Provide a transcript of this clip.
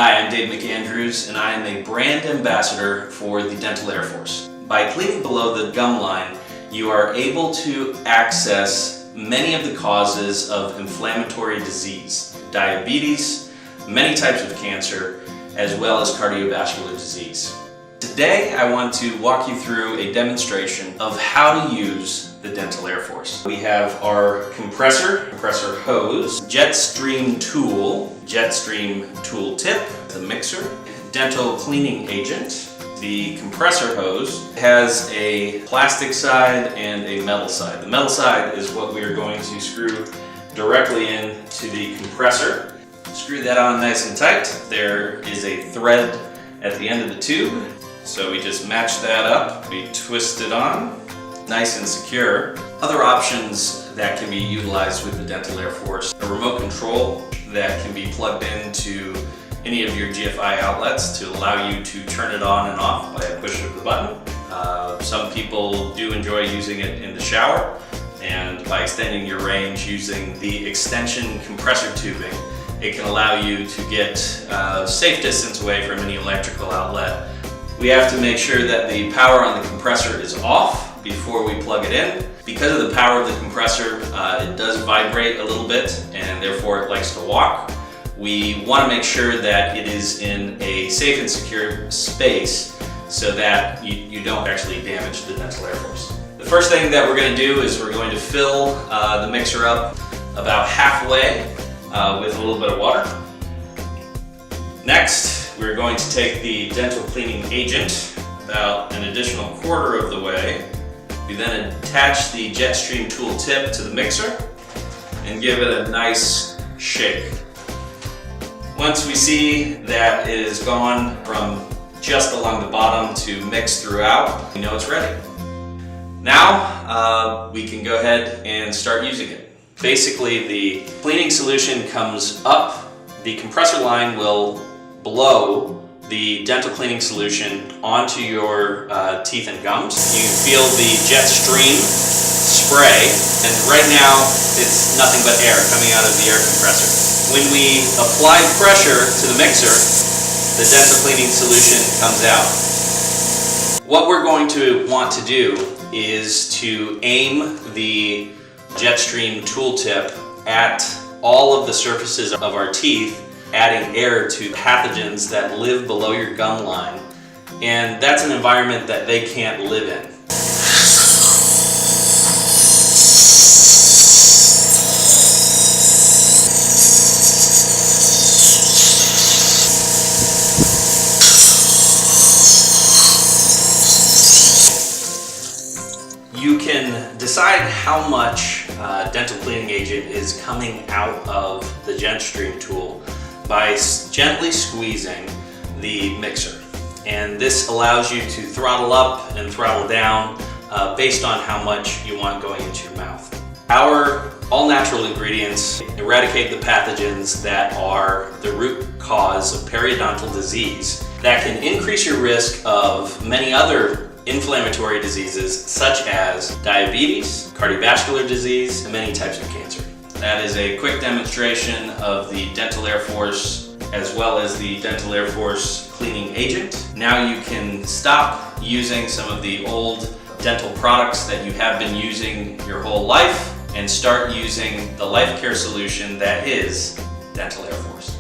Hi, I'm Dave McAndrews, and I am a brand ambassador for the Dental Air Force. By cleaning below the gum line, you are able to access many of the causes of inflammatory disease, diabetes, many types of cancer, as well as cardiovascular disease. Today, I want to walk you through a demonstration of how to use the Dental Air Force. We have our compressor hose, Jetstream tool, Jetstream tool tip, the mixer, dental cleaning agent. The compressor hose has a plastic side and a metal side. The metal side is what we are going to screw directly into the compressor. Screw that on nice and tight. There is a thread at the end of the tube. So we just match that up, we twist it on, nice and secure. Other options that can be utilized with the Dental Air Force, a remote control that can be plugged into any of your GFI outlets to allow you to turn it on and off by a push of the button. Some people do enjoy using it in the shower, and by extending your range using the extension compressor tubing, it can allow you to get safe distance away from any electrical outlet. We have to make sure that the power on the compressor is off before we plug it in. Because of the power of the compressor, it does vibrate a little bit and therefore it likes to walk. We want to make sure that it is in a safe and secure space so that you don't actually damage the Dental Air Force. The first thing that we're going to do is we're going to fill the mixer up about halfway with a little bit of water. Next, we're going to take the dental cleaning agent about an additional quarter of the way. We then attach the Jetstream tool tip to the mixer and give it a nice shake. Once we see that it is gone from just along the bottom to mix throughout, we know it's ready. Now we can go ahead and start using it. Basically, the cleaning solution comes up, the compressor line will blow the dental cleaning solution onto your teeth and gums. You feel the Jetstream spray, and right now it's nothing but air coming out of the air compressor. When we apply pressure to the mixer, the dental cleaning solution comes out. What we're going to want to do is to aim the Jetstream tool tip at all of the surfaces of our teeth, adding air to pathogens that live below your gum line, and that's an environment that they can't live in. You can decide how much dental cleaning agent is coming out of the Jetstream tool by gently squeezing the mixer. And this allows you to throttle up and throttle down based on how much you want going into your mouth. Our all-natural ingredients eradicate the pathogens that are the root cause of periodontal disease that can increase your risk of many other inflammatory diseases such as diabetes, cardiovascular disease, and many types of cancer. That is a quick demonstration of the Dental Air Force as well as the Dental Air Force cleaning agent. Now you can stop using some of the old dental products that you have been using your whole life and start using the life care solution that is Dental Air Force.